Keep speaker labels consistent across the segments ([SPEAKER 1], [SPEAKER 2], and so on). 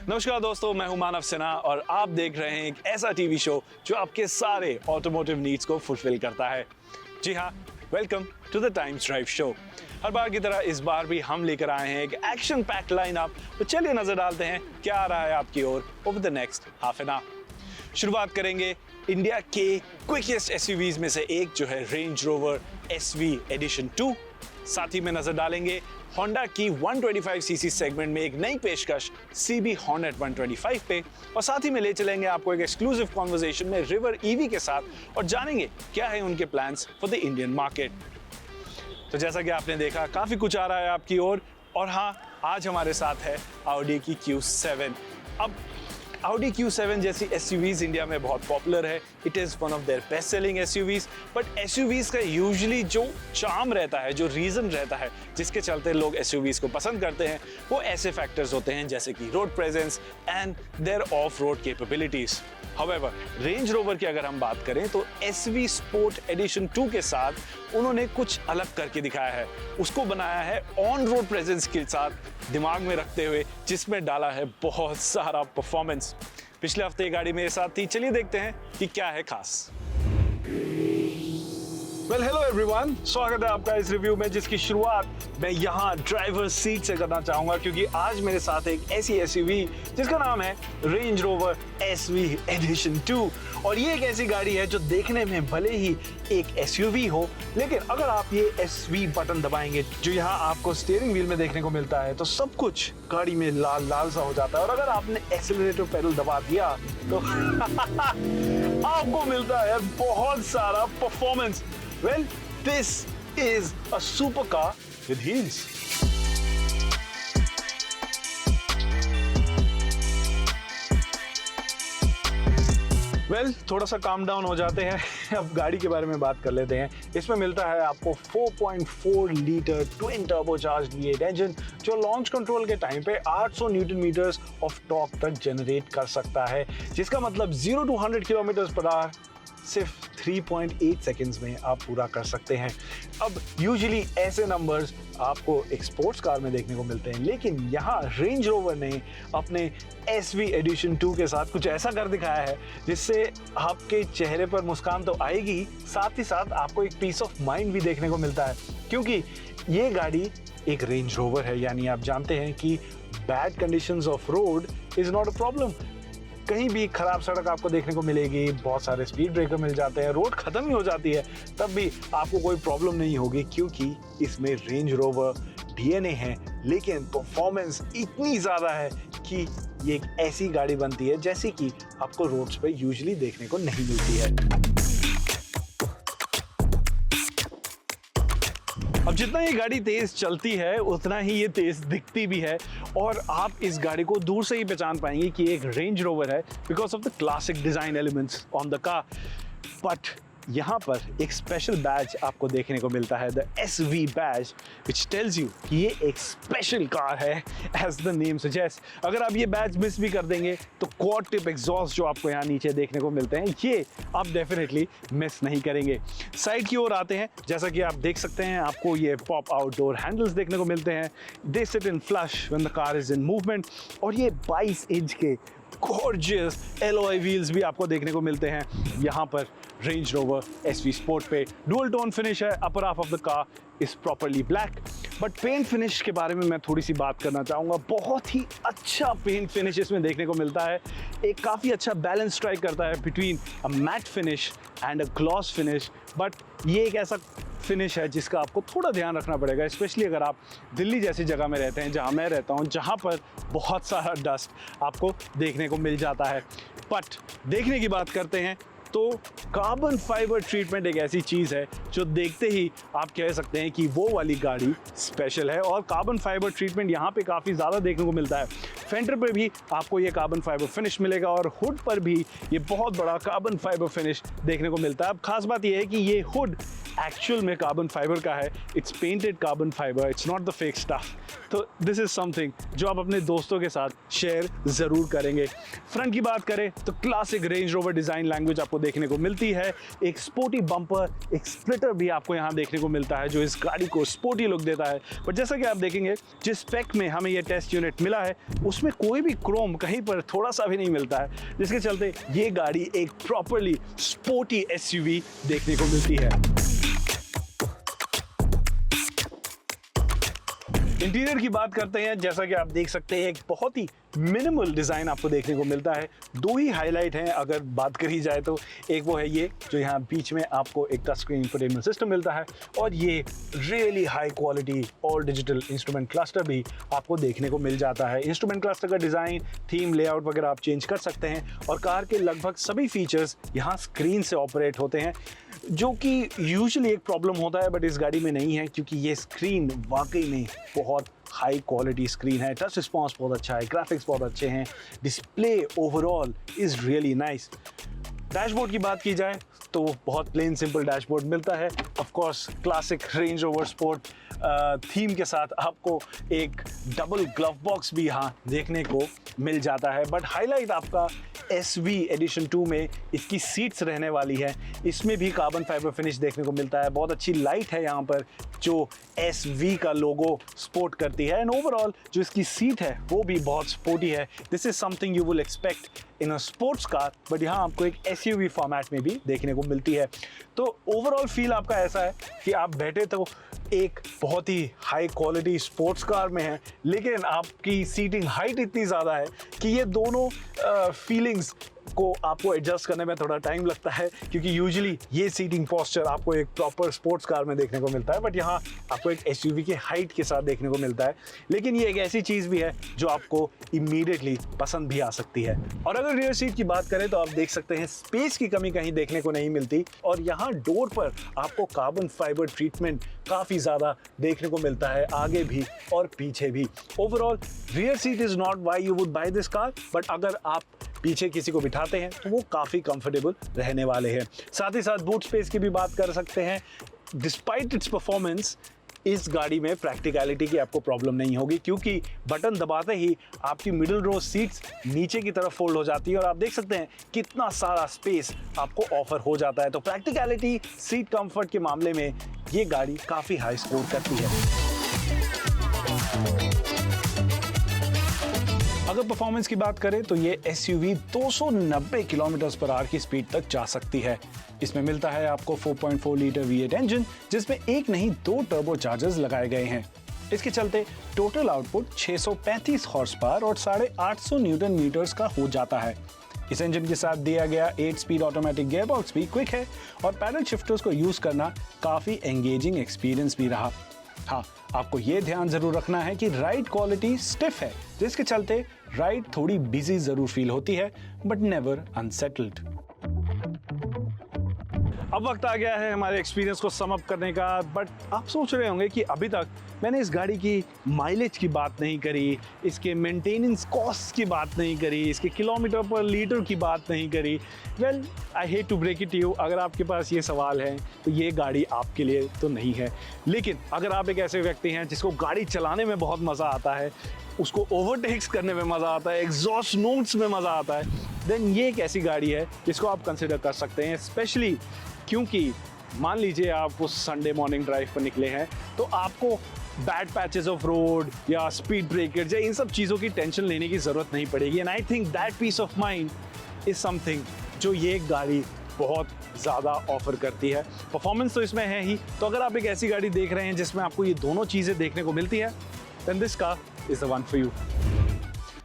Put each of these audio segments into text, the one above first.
[SPEAKER 1] नमस्कार दोस्तों, मैं हूं मानव सिन्हा और आप देख रहे हैं एक ऐसा टीवी शो जो आपके सारे ऑटोमोटिव नीड्स को फुलफिल करता है। जी हाँ, welcome to the Times Drive show. हर बार की तरह इस बार भी हम लेकर आए हैं एक एक्शन पैक लाइन अप। तो चलिए नजर डालते हैं क्या आ रहा है आपकी ओर over the next half an hour. शुरुआत करेंगे इंडिया के क्विकेस्ट एसयूवीज में से एक जो है रेंज रोवर SV एडिशन 2। साथ ही में नजर डालेंगे होंडा की 125 सीसी सेगमेंट में एक नई पेशकश CB Hornet 125 पे, और साथ ही में ले चलेंगे आपको एक एक्सक्लूसिव कॉन्वर्सेशन में रिवर EV के साथ और जानेंगे क्या है उनके plans for the Indian market. तो जैसा कि आपने देखा, काफी कुछ आ रहा है आपकी ओर। और हाँ, आज हमारे साथ है Audi की Q7। अब Audi Q7 जैसी SUVs इंडिया में बहुत पॉपुलर है। It is one of their best selling SUVs। But SUVs का यूजुअली जो चार्म रहता है, जो रीज़न रहता है जिसके चलते लोग SUVs को पसंद करते हैं, वो ऐसे फैक्टर्स होते हैं जैसे कि road presence and their off road capabilities. However, Range Rover की अगर हम बात करें तो SV Sport Edition 2 के साथ उन्होंने कुछ अलग करके दिखाया है। उसको बनाया है ऑन रोड प्रेजेंस के साथ दिमाग में रखते हुए, जिसमें डाला है बहुत सारा परफॉर्मेंस। पिछले हफ्ते ये गाड़ी मेरे साथ थी, चलिए देखते हैं कि क्या है खास। वेल हेलो एवरीवन, स्वागत है आपका इस रिव्यू में जिसकी शुरुआत मैं यहाँ ड्राइवर सीट से करना चाहूंगा, क्योंकि आज मेरे साथ एक ऐसी SUV जिसका नाम है रेंज रोवर SV एडिशन 2। और ये एक ऐसी गाड़ी है जो देखने में भले ही एक SUV हो, लेकिन अगर आप ये SV बटन दबाएंगे जो यहाँ आपको स्टीयरिंग व्हील में देखने को मिलता है, तो सब कुछ गाड़ी में लाल लाल सा हो जाता है। और अगर आपने एक्सीलरेटर पेडल दबा दिया तो आपको मिलता है बहुत सारा performance. Well, this is a supercar with heels. Well, थोड़ा सा काम डाउन हो जाते हैं। अब गाड़ी के बारे में बात कर लेते हैं। इसमें मिलता है आपको 4.4 litre twin turbocharged V8 engine जो लॉन्च कंट्रोल के टाइम पे 800 न्यूटन मीटर्स ऑफ टॉर्क तक जनरेट कर सकता है, जिसका मतलब 0 to 100 किलोमीटर पर आवर सिर्फ 3.8 सेकेंड्स में आप पूरा कर सकते हैं। अब यूजुअली ऐसे नंबर्स आपको एक स्पोर्ट्स कार में देखने को मिलते हैं, लेकिन यहाँ रेंज रोवर ने अपने SV एडिशन 2 के साथ कुछ ऐसा कर दिखाया है जिससे आपके चेहरे पर मुस्कान तो आएगी, साथ ही साथ आपको एक पीस ऑफ माइंड भी देखने को मिलता है, क्योंकि ये गाड़ी एक रेंज रोवर है। यानी आप जानते हैं कि bad conditions of road is not a problem. कहीं भी खराब सड़क आपको देखने को मिलेगी, बहुत सारे स्पीड ब्रेकर मिल जाते हैं, रोड खत्म ही हो जाती है, तब भी आपको कोई प्रॉब्लम नहीं होगी, क्योंकि इसमें रेंज रोवर DNA है। लेकिन परफॉर्मेंस इतनी ज़्यादा है कि ये एक ऐसी गाड़ी बनती है जैसी कि आपको रोड्स पे यूजुअली देखने को नहीं मिलती है। अब जितना ये गाड़ी तेज चलती है उतना ही ये तेज दिखती भी है, और आप इस गाड़ी को दूर से ही पहचान पाएंगे कि एक रेंज रोवर है because of the classic design elements on the car. But यहाँ पर एक स्पेशल बैज आपको देखने को मिलता है, the SV badge, which tells you कि ये एक स्पेशल कार है एज द नेम सजेस्ट। अगर आप ये बैज मिस भी कर देंगे तो क्वाड टिप एग्जॉस्ट जो आपको यहाँ नीचे देखने को मिलते हैं, ये आप डेफिनेटली मिस नहीं करेंगे। साइड की ओर आते हैं, जैसा कि आप देख सकते हैं, आपको ये पॉप आउटडोर हैंडल्स देखने को मिलते हैं। They sit in flush when the car is in movement, और ये 22 इंच के गॉर्जियस एलॉय व्हील्स भी आपको देखने को मिलते हैं यहाँ पर रेंज रोवर SV स्पोर्ट पे। डुअल टोन फिनिश है, upper half of the car is properly black. But paint finish के बारे में मैं थोड़ी सी बात करना चाहूँगा। बहुत ही अच्छा पेंट फिनिश इसमें देखने को मिलता है। एक काफ़ी अच्छा बैलेंस स्ट्राइक करता है between a matte finish and a gloss finish. But ये एक ऐसा फिनिश है जिसका आपको थोड़ा ध्यान रखना पड़ेगा, स्पेशली अगर आप दिल्ली जैसी जगह में रहते हैं, जहाँ मैं रहता हूँ, जहाँ पर बहुत सारा डस्ट आपको देखने को मिल जाता है। बट देखने की बात करते हैं तो कार्बन फाइबर ट्रीटमेंट एक ऐसी चीज़ है जो देखते ही आप कह सकते हैं कि वो वाली गाड़ी स्पेशल है। और कार्बन फाइबर ट्रीटमेंट यहाँ पे काफ़ी ज़्यादा देखने को मिलता है। फेंडर पे भी आपको ये कार्बन फाइबर फिनिश मिलेगा, और हुड पर भी ये बहुत बड़ा कार्बन फाइबर फिनिश देखने को मिलता है। अब खास बात ये है कि ये हुड एक्चुअल में कार्बन फाइबर का है, it's painted carbon fibre, it's not the fake stuff. तो दिस इज समथिंग जो आप अपने दोस्तों के साथ शेयर ज़रूर करेंगे। फ्रंट की बात करें तो classic range rover design language आपको देखने को मिलती है, एक स्पोर्टी बम्पर, एक स्प्लिटर भी आपको यहाँ देखने को मिलता है जो इस गाड़ी को स्पोर्टी लुक देता है। बट जैसा कि आप देखेंगे जिस स्पेक में हमें ये टेस्ट यूनिट मिला है उसमें कोई भी क्रोम कहीं पर थोड़ा सा भी नहीं मिलता है, जिसके चलते ये गाड़ी एक प्रॉपरली स्पोर्टी एसयूवी देखने को मिलती है। इंटीरियर की बात करते हैं, जैसा कि आप देख सकते हैं एक बहुत ही मिनिमल डिज़ाइन आपको देखने को मिलता है। दो ही हाईलाइट हैं अगर बात करी जाए तो, एक वो है ये जो यहाँ बीच में आपको एक टच स्क्रीन इंफोटेनमेंट सिस्टम मिलता है, और ये really high quality all digital instrument cluster भी आपको देखने को मिल जाता है। इंस्ट्रूमेंट क्लस्टर का डिज़ाइन, थीम, लेआउट वगैरह आप चेंज कर सकते हैं, और कार के लगभग सभी फीचर्स यहाँ स्क्रीन से ऑपरेट होते हैं, जो कि यूजुअली एक प्रॉब्लम होता है बट इस गाड़ी में नहीं है, क्योंकि ये स्क्रीन वाकई में बहुत हाई क्वालिटी स्क्रीन है। टच रिस्पॉन्स बहुत अच्छा है, ग्राफिक्स बहुत अच्छे हैं, display overall is really nice. Dashboard की बात की जाए तो बहुत प्लेन सिंपल डैशबोर्ड मिलता है। Of course classic range Rover sport theme के साथ आपको एक डबल ग्लव बॉक्स भी यहाँ देखने को मिल जाता है। बट हाईलाइट आपका SV एडिशन 2 में इसकी सीट्स रहने वाली है, इसमें भी कार्बन फाइबर फिनिश देखने को मिलता है। बहुत अच्छी लाइट है यहाँ पर जो SV का लोगो स्पोर्ट करती है, एंड ओवरऑल जो इसकी सीट है वो भी बहुत स्पोर्टी है। This is something you will expect in a sports car, but यहाँ आपको एक SUV फॉर्मेट में भी देखने को मिलती है। तो ओवरऑल फील आपका ऐसा है कि आप बैठे तो एक बहुत ही हाई क्वालिटी स्पोर्ट्स कार में है, लेकिन आपकी सीटिंग हाइट इतनी ज़्यादा है कि ये दोनों फीलिंग्स को आपको एडजस्ट करने में थोड़ा टाइम लगता है, क्योंकि यूजुअली ये सीटिंग पोस्चर आपको एक प्रॉपर स्पोर्ट्स कार में देखने को मिलता है, बट यहाँ आपको एक SUV की हाइट के साथ देखने को मिलता है। लेकिन ये एक ऐसी चीज़ भी है जो आपको इमीडिएटली पसंद भी आ सकती है। और अगर रियर सीट की बात करें तो आप देख सकते हैं स्पेस की कमी कहीं देखने को नहीं मिलती, और यहाँ डोर पर आपको कार्बन फाइबर ट्रीटमेंट काफ़ी ज़्यादा देखने को मिलता है, आगे भी और पीछे भी। Overall rear seat is not why you would by this car, but अगर आप पीछे किसी को बिठाते हैं तो वो काफ़ी कंफर्टेबल रहने वाले हैं। साथ ही साथ बूट स्पेस की भी बात कर सकते हैं। डिस्पाइट इट्स परफॉर्मेंस, इस गाड़ी में प्रैक्टिकलिटी की आपको प्रॉब्लम नहीं होगी, क्योंकि बटन दबाते ही आपकी मिडिल रो सीट्स नीचे की तरफ फोल्ड हो जाती है, और आप देख सकते हैं कितना सारा स्पेस आपको ऑफर हो जाता है। तो प्रैक्टिकलिटी, सीट कंफर्ट के मामले में ये गाड़ी काफ़ी हाई स्कोर करती है। अगर परफॉर्मेंस की बात करें तो ये SUV 290 km/h की स्पीड तक जा सकती है। इसमें मिलता है आपको 4.4 लीटर V8 इंजन, जिसमें एक नहीं 2 टर्बो चार्जर्स लगाए गए हैं। इसके चलते टोटल आउटपुट 635 हॉर्स पावर और 850 न्यूटन मीटर्स का हो जाता है। इस इंजन के साथ दिया गया 8 स्पीड ऑटोमेटिक गियरबॉक्स भी क्विक है, और पैडल शिफ्टर्स को यूज करना काफी एंगेजिंग एक्सपीरियंस भी रहा। हाँ, आपको ये ध्यान जरूर रखना है कि राइड क्वालिटी स्टिफ है, जिसके चलते राइड थोड़ी बिजी जरूर फील होती है, बट नेवर अनसेटल्ड। अब वक्त आ गया है हमारे एक्सपीरियंस को सम अप करने का, बट आप सोच रहे होंगे कि अभी तक मैंने इस गाड़ी की माइलेज की बात नहीं करी, इसके मेंटेनेंस कॉस्ट की बात नहीं करी, इसके किलोमीटर पर लीटर की बात नहीं करी। Well, I hate to break it you, अगर आपके पास ये सवाल है तो ये गाड़ी आपके लिए तो नहीं है। लेकिन अगर आप एक ऐसे व्यक्ति हैं जिसको गाड़ी चलाने में बहुत मज़ा आता है, उसको ओवरटेक्स करने में मज़ा आता है, एग्जॉस्ट नोट्स में मज़ा आता है, देन ये एक ऐसी गाड़ी है जिसको आप कंसिडर कर सकते हैं। स्पेशली क्योंकि मान लीजिए आप उस संडे मॉर्निंग ड्राइव पर निकले हैं, तो आपको बैड पैचेस ऑफ रोड या स्पीड ब्रेकर्स या इन सब चीज़ों की टेंशन लेने की ज़रूरत नहीं पड़ेगी। And I think that peace of mind is something जो ये गाड़ी बहुत ज़्यादा ऑफर करती है। परफॉर्मेंस तो इसमें है ही, तो अगर आप एक ऐसी गाड़ी देख रहे हैं जिसमें आपको ये दोनों चीज़ें देखने को मिलती है, then this car is the one for you.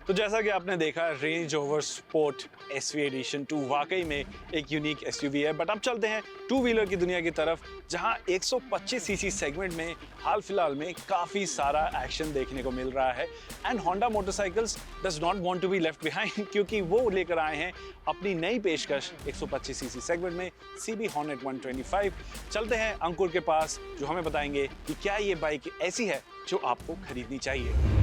[SPEAKER 1] तो जैसा कि आपने देखा, Range Rover Sport SV edition 2 वाकई में एक यूनिक SUV है। बट अब चलते हैं टू व्हीलर की दुनिया की तरफ, जहां 125 cc सेगमेंट में हाल फिलहाल में काफ़ी सारा एक्शन देखने को मिल रहा है। And Honda motorcycles does not want to be left behind, क्योंकि वो लेकर आए हैं अपनी नई पेशकश 125 cc सेगमेंट में CB Hornet 125। चलते हैं अंकुर के पास, जो हमें बताएंगे कि क्या ये बाइक ऐसी है जो आपको खरीदनी चाहिए।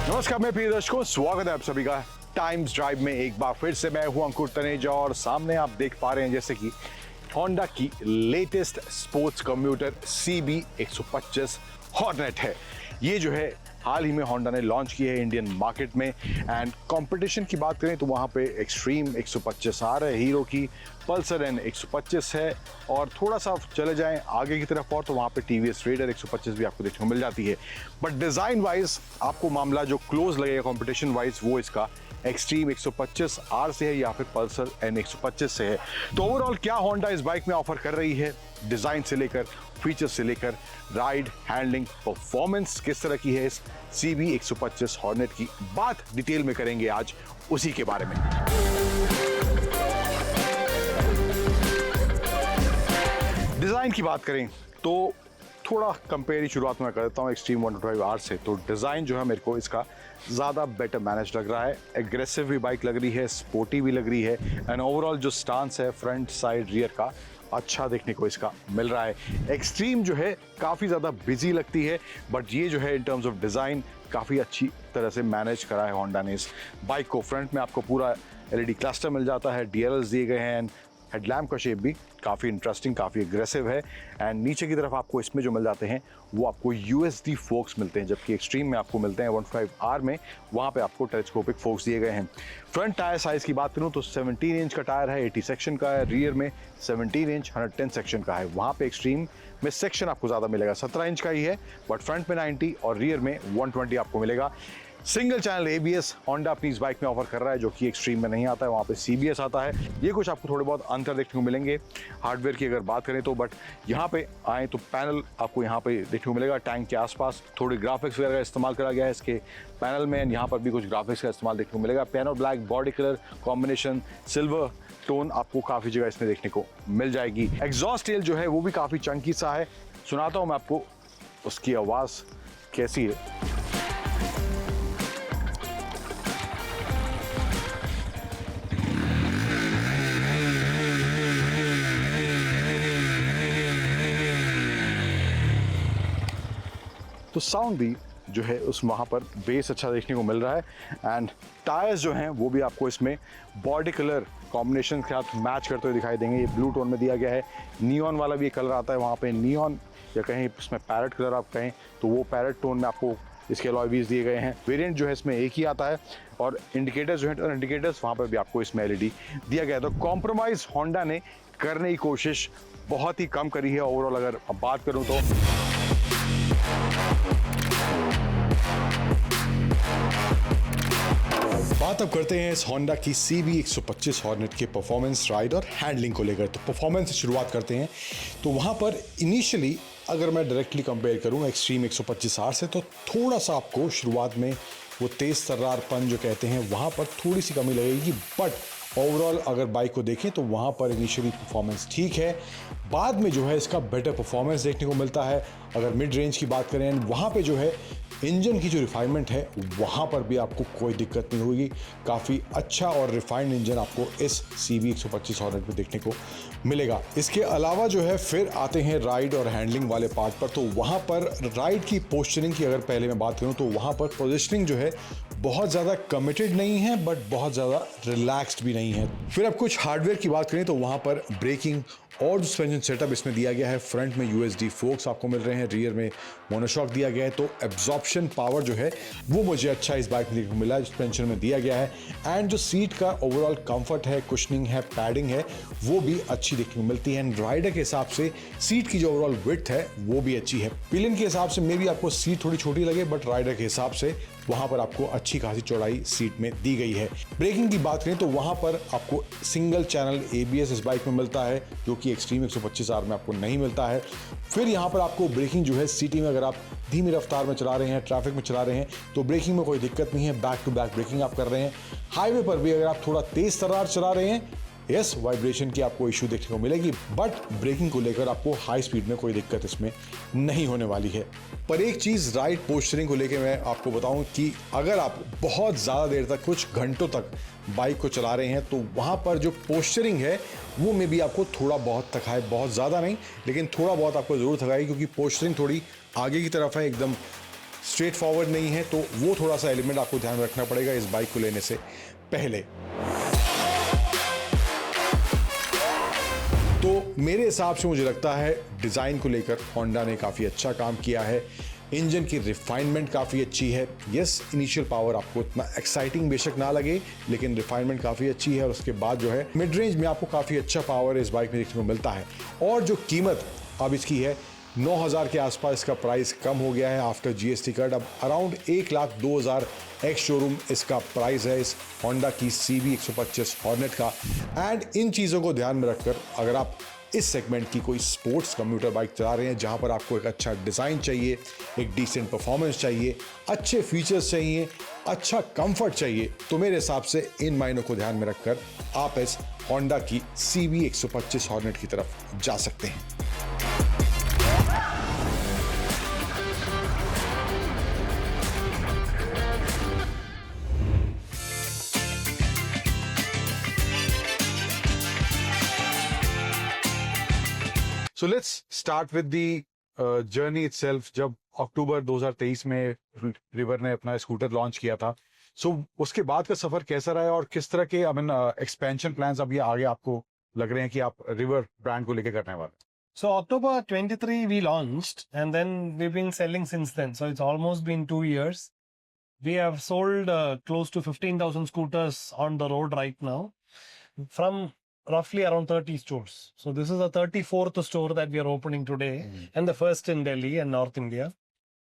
[SPEAKER 2] नमस्कार, मैं प्रिय दर्शकों, स्वागत है आप सभी का टाइम्स ड्राइव में एक बार फिर से मैं हूं अंकुर तनेजा और सामने आप देख पा रहे हैं जैसे कि होंडा की latest sports commuter CB 125 Hornet है। ये जो है हाल ही में होंडा ने लॉन्च की है इंडियन मार्केट में। एंड कंपटीशन की बात करें तो वहाँ पे एक्सट्रीम 125R है हीरो की, पल्सर N 125 है और थोड़ा सा चले जाएं आगे की तरफ और तो वहाँ पे TVS रेडर 125 भी आपको देखने को मिल जाती है। बट डिज़ाइन वाइज आपको मामला जो क्लोज लगेगा कंपटीशन वाइज वो इसका एक्सट्रीम 125R से है या फिर पल्सर N 125 से है। तो ओवरऑल क्या होंडा इस बाइक में ऑफर कर रही है, डिज़ाइन से लेकर फीचर्स से लेकर राइड, हैंडलिंग, परफॉर्मेंस किस तरह की है इस CB 125 हॉर्नेट की बात डिटेल में करेंगे आज उसी के बारे में। डिज़ाइन की बात करें तो थोड़ा कंपेयर ही शुरुआत में कर देता हूँ एक्सट्रीम 125R से। तो डिज़ाइन जो है मेरे को इसका ज़्यादा बेटर मैनेज लग रहा है, एग्रेसिव भी बाइक लग रही है, स्पोर्टी भी लग रही है एंड ओवरऑल जो स्टांस है फ्रंट साइड रियर का अच्छा देखने को इसका मिल रहा है। एक्सट्रीम जो है काफ़ी ज़्यादा बिजी लगती है बट ये जो है इन टर्म्स ऑफ डिज़ाइन काफ़ी अच्छी तरह से मैनेज करा है होंडा ने इस बाइक को। फ्रंट में आपको पूरा LED क्लस्टर मिल जाता है, DRLs दिए गए हैं, हेडलैम्प का शेप भी काफ़ी इंटरेस्टिंग, काफ़ी एग्रेसिव है एंड नीचे की तरफ आपको इसमें जो मिल जाते हैं वो आपको USD फोक्स मिलते हैं, जबकि एक्सट्रीम में आपको मिलते हैं 125R में, वहाँ पे आपको टेलीस्कोपिक फोक्स दिए गए हैं। फ्रंट टायर साइज़ की बात करूँ तो 17 इंच का टायर है, 80 सेक्शन का है, रियर में 17 इंच 110 सेक्शन का है। वहाँ पे एक्सट्रीम में सेक्शन आपको ज़्यादा मिलेगा, 17 इंच का ही है बट फ्रंट में 90 और रियर में 120 आपको मिलेगा। सिंगल चैनल ABS होंडा अपनी इस बाइक में ऑफर कर रहा है जो कि एक्सट्रीम में नहीं आता है, वहाँ पे CBS आता है। ये कुछ आपको थोड़े बहुत अंतर देखने को मिलेंगे हार्डवेयर की अगर बात करें तो। बट यहाँ पे आए तो पैनल आपको यहाँ पे देखने को मिलेगा, टैंक के आसपास थोड़ी ग्राफिक्स वगैरह का इस्तेमाल करा गया है इसके पैनल में एंड यहाँ पर भी कुछ ग्राफिक्स का इस्तेमाल देखने को मिलेगा। Piano black body colour combination, silver tone आपको काफ़ी जगह इसमें देखने को मिल जाएगी। एग्जॉस्ट टेल जो है वो भी काफ़ी चंकी सा है, सुनाता हूँ मैं आपको उसकी आवाज़ कैसी है। तो साउंड भी जो है उस वहाँ पर बेस अच्छा देखने को मिल रहा है एंड टायर्स जो हैं वो भी आपको इसमें बॉडी कलर कॉम्बिनेशन के साथ मैच करते हुए दिखाई देंगे। ये ब्लू टोन में दिया गया है, नियॉन वाला भी एक कलर आता है वहाँ पे, नियॉन या कहीं इसमें पैरेट कलर आप कहें तो वो पैरेट टोन में आपको इसके अलॉय व्हील्स दिए गए हैं। वेरिएंट जो है इसमें एक ही आता है और इंडिकेटर्स जो है टर्न इंडिकेटर्स वहाँ पर भी आपको इसमें LED दिया गया है। तो कॉम्प्रोमाइज़ होंडा ने करने की कोशिश बहुत ही कम करी है ओवरऑल अगर बात करूँ तो। बात अब करते हैं इस होंडा की CB 125 हॉर्नेट के परफॉर्मेंस, राइड और हैंडलिंग को लेकर। तो परफॉर्मेंस से शुरुआत करते हैं तो वहाँ पर इनिशियली अगर मैं डायरेक्टली कंपेयर करूँ एक्सट्रीम 125R से तो थोड़ा सा आपको शुरुआत में वो तेज़ तर्रारपन जो कहते हैं वहाँ पर थोड़ी सी कमी लगेगी बट ओवरऑल अगर बाइक को देखें तो वहाँ पर इनिशियली परफॉर्मेंस ठीक है, बाद में जो है इसका बेटर परफॉर्मेंस देखने को मिलता है। अगर मिड रेंज की बात करें वहाँ पे जो है इंजन की जो रिफाइनमेंट है वहाँ पर भी आपको कोई दिक्कत नहीं होगी, काफ़ी अच्छा और रिफाइंड इंजन आपको इस CB 125 हॉर्नेट में देखने को मिलेगा। इसके अलावा जो है फिर आते हैं राइड और हैंडलिंग वाले पार्ट पर। तो वहाँ पर राइड की पोस्चरिंग की अगर पहले मैं बात करूँ तो वहाँ पर पोजिशनिंग जो है बहुत ज़्यादा कमिटेड नहीं है बट बहुत ज़्यादा रिलैक्स्ड भी नहीं है। फिर अब कुछ हार्डवेयर की बात करें तो वहाँ पर ब्रेकिंग और जो सस्पेंशन सेटअप इसमें दिया गया है, फ्रंट में USD फोक्स आपको मिल रहे हैं, रियर में मोनोशॉक दिया गया है। तो एब्जॉर्प्शन पावर जो है वो मुझे अच्छा इस बाइक में देखने को मिला है, सस्पेंशन में दिया गया है एंड जो सीट का ओवरऑल कंफर्ट है, कुशनिंग है, पैडिंग है वो भी अच्छी देखने को मिलती है एंड राइडर के हिसाब से सीट की जो ओवरऑल विड्थ है वो भी अच्छी है। पिलियन के हिसाब से मे भी आपको सीट थोड़ी छोटी लगे बट राइडर के हिसाब से वहाँ पर आपको अच्छी खासी चौड़ाई सीट में दी गई है। ब्रेकिंग की बात करें तो वहाँ पर आपको सिंगल चैनल ABS इस बाइक में मिलता है जो कि एक्सट्रीम 125R में आपको नहीं मिलता है। फिर यहाँ पर आपको ब्रेकिंग जो है सिटी में अगर आप धीमी रफ्तार में चला रहे हैं, ट्रैफिक में चला रहे हैं तो ब्रेकिंग में कोई दिक्कत नहीं है, बैक टू बैक ब्रेकिंग आप कर रहे हैं। हाईवे पर भी अगर आप थोड़ा तेज तर्रार चला रहे हैं यस वाइब्रेशन की आपको इशू देखने को मिलेगी बट ब्रेकिंग को लेकर आपको हाई स्पीड में कोई दिक्कत इसमें नहीं होने वाली है। पर एक चीज़ राइड पोस्चरिंग को लेकर मैं आपको बताऊं कि अगर आप बहुत ज़्यादा देर तक कुछ घंटों तक बाइक को चला रहे हैं तो वहाँ पर जो पोस्चरिंग है वो में भी आपको थोड़ा बहुत थकाए, बहुत ज़्यादा नहीं लेकिन थोड़ा बहुत आपको ज़रूर थकाएगी क्योंकि पोस्चरिंग थोड़ी आगे की तरफ है, एकदम स्ट्रेट फॉरवर्ड नहीं है, तो वो थोड़ा सा एलिमेंट आपको ध्यान रखना पड़ेगा इस बाइक को लेने से पहले। तो मेरे हिसाब से मुझे लगता है डिज़ाइन को लेकर होंडा ने काफ़ी अच्छा काम किया है। इंजन की रिफाइनमेंट काफ़ी अच्छी है। यस, इनिशियल पावर आपको इतना एक्साइटिंग बेशक ना लगे, लेकिन रिफाइनमेंट काफ़ी अच्छी है। और उसके बाद जो है मिड रेंज में आपको काफ़ी अच्छा पावर इस बाइक में देखने को मिलता है। और जो कीमत अब इसकी है 9,000 के आसपास इसका प्राइस कम हो गया है आफ्टर GST कट। अब अराउंड 1,02,000 एक्स शोरूम इसका प्राइस है इस होंडा की CB 125 हॉर्नेट का। एंड इन चीज़ों को ध्यान में रखकर अगर आप इस सेगमेंट की कोई स्पोर्ट्स कम्यूटर बाइक चला रहे हैं जहां पर आपको एक अच्छा डिज़ाइन चाहिए, एक डिसेंट परफॉर्मेंस चाहिए, अच्छे फीचर्स चाहिए, अच्छा कंफर्ट चाहिए, तो मेरे हिसाब से इन मायनों को ध्यान में रखकर आप इस होंडा की CB 125 हॉर्नेट की तरफ जा सकते हैं।
[SPEAKER 3] So let's start with the journey itself. जब अक्टूबर 2023 में रिवर ने अपना स्कूटर लॉन्च किया था, so उसके बाद का सफर कैसा रहा है और किस तरह के एक्सपेंशन प्लान्स अभी आगे आपको लग रहे हैं कि आप रिवर ब्रांड को लेके करने वाले हैं?
[SPEAKER 4] So October 23 we launched and then we've been selling since then. So it's almost been 2 years. We have sold close to 15,000 scooters on the road right now from roughly around 30 stores. So this is the 34th store that we are opening today and the first in Delhi and North India.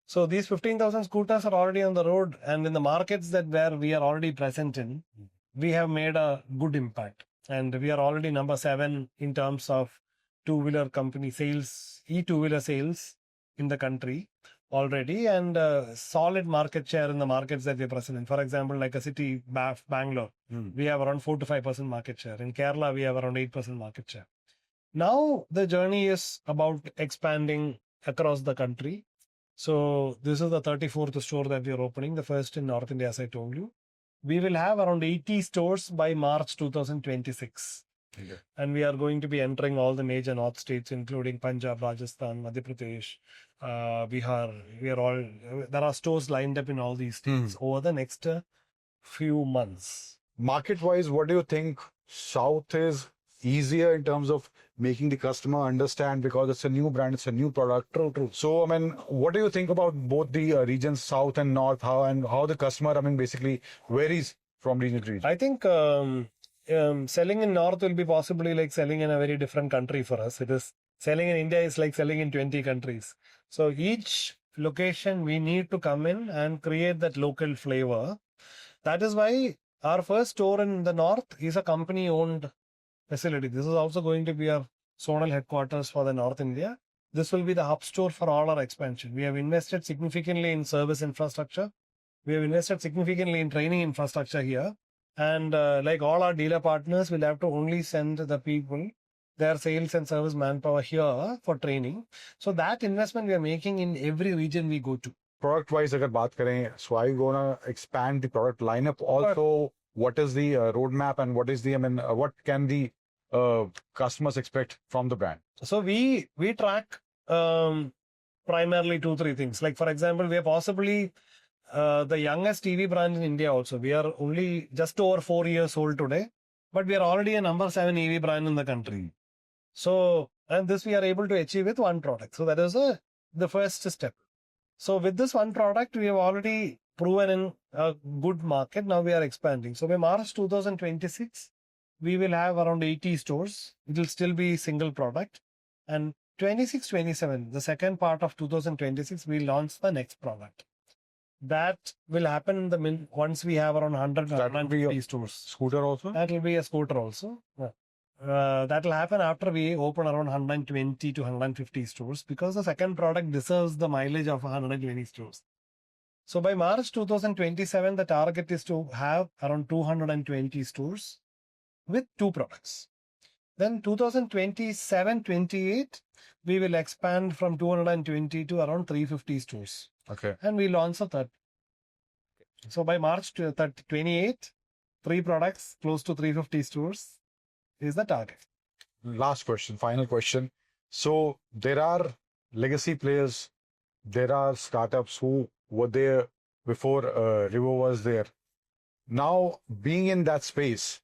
[SPEAKER 4] So these 15,000 scooters are already on the road and in the markets that where we are already present in, we have made a good impact. And we are already number 7 in terms of two-wheeler company sales, e-two-wheeler sales in the country already, and solid market share in the markets that we're present in. For example, like a city, Bangalore, we have around 4 to 5% market share. In Kerala, we have around 8% market share. Now the journey is about expanding across the country. So this is the 34th store that we are opening, the first in North India, as I told you. We will have around 80 stores by March 2026.
[SPEAKER 3] Okay.
[SPEAKER 4] And we are going to be entering all the major north states, including Punjab, Rajasthan, Madhya Pradesh, Bihar. There are stores lined up in all these states over the next few months.
[SPEAKER 3] Market-wise, what do you think South is easier in terms of making the customer understand, because it's a new brand, it's a new product?
[SPEAKER 4] True.
[SPEAKER 3] So, what do you think about both the regions, South and North, how the customer, basically varies from region to region?
[SPEAKER 4] I think selling in North will be possibly like selling in a very different country for us. It is selling in India is like selling in 20 countries. So each location we need to come in and create that local flavor. That is why our first store in the North is a company owned facility. This is also going to be our zonal headquarters for the North India. This will be the hub store for all our expansion. We have invested significantly in service infrastructure. We have invested significantly in training infrastructure here. And like all our dealer partners, we'll have to only send the people, their sales and service manpower here for training. So that investment we are making in every region we go to.
[SPEAKER 3] Product-wise, अगर बात करें, so are you gonna expand the product lineup also? What is the roadmap and what is the, what can the customers expect from the brand?
[SPEAKER 4] So we track primarily 2-3 things. Like for example, we are possibly the youngest EV brand in India also. We are only just over 4 years old today, but we are already a number 7 EV brand in the country. So, and this we are able to achieve with one product. So that is the first step. So with this one product, we have already proven in a good market. Now we are expanding. So by March 2026, we will have around 80 stores. It will still be single product. And 26-27, the second part of 2026, we launch the next product. That will happen in the once we have around 100
[SPEAKER 3] That will be a
[SPEAKER 4] stores.
[SPEAKER 3] Scooter also?
[SPEAKER 4] That will be a scooter also. Yeah. That will happen after we open around 120 to 150 stores, because the second product deserves the mileage of 120 stores. So by March 2027, the target is to have around 220 stores with 2 products. Then 2027-28, we will expand from 220 to around 350 stores.
[SPEAKER 3] Okay.
[SPEAKER 4] And we launch a third. So by March 28, 3 products, close to 350 stores is the target.
[SPEAKER 3] Last question, final question. So there are legacy players, there are startups who were there before Revo was there. Now being in that space,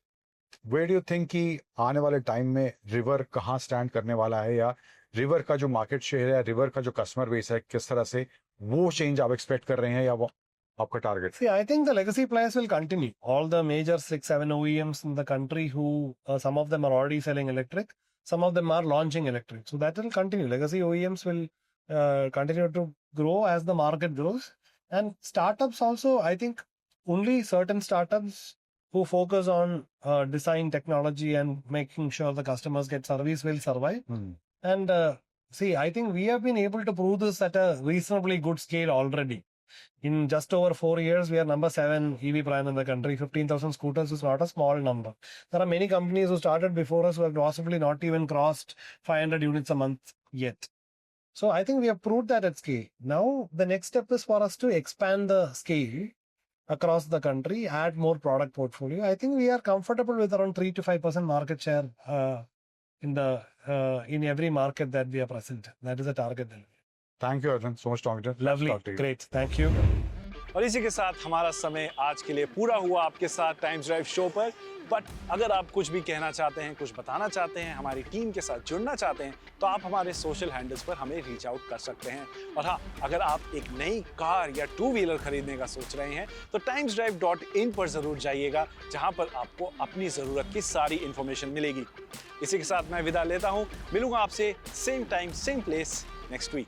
[SPEAKER 3] where do you think कि आने वाले time में river कहाँ stand करने वाला है, या river का जो मार्केट शेयर है, रिवर का जो कस्टमर बेस है, किस तरह से वो चेंज आप एक्सपेक्ट कर रहे हैं, या वो आपका target?
[SPEAKER 4] See, I think the legacy players will continue. All the major 6-7 OEMs in the country who some of them are already selling electric, some of them are launching electric. So that will continue. Legacy OEMs will continue to grow as the market grows. And startups also, I think only certain startups who focus on design technology and making sure the customers get service will survive. And see, I think we have been able to prove this at a reasonably good scale already. In just over 4 years, we are number 7 EV brand in the country. 15,000 scooters is not a small number. There are many companies who started before us who have possibly not even crossed 500 units a month yet. So I think we have proved that at scale. Now, the next step is for us to expand the scale across the country, add more product portfolio. I think we are comfortable with around 3 to 5% market share in every market that we are present. That is the target.
[SPEAKER 3] Thank you Arjun, so much talking.
[SPEAKER 4] Lovely, great, thank you.
[SPEAKER 1] और इसी के साथ हमारा समय आज के लिए पूरा हुआ आपके साथ टाइम्स ड्राइव शो पर। बट अगर आप कुछ भी कहना चाहते हैं, कुछ बताना चाहते हैं, हमारी टीम के साथ जुड़ना चाहते हैं, तो आप हमारे सोशल हैंडल्स पर हमें रीच आउट कर सकते हैं। और हाँ, अगर आप एक नई कार या 2 व्हीलर खरीदने का सोच रहे हैं तो timesdrive.in पर जरूर जाइएगा, जहां पर आपको अपनी जरूरत की सारी इंफॉर्मेशन मिलेगी। इसी के साथ मैं विदा लेता हूं, मिलूंगा आपसे same time same place next week.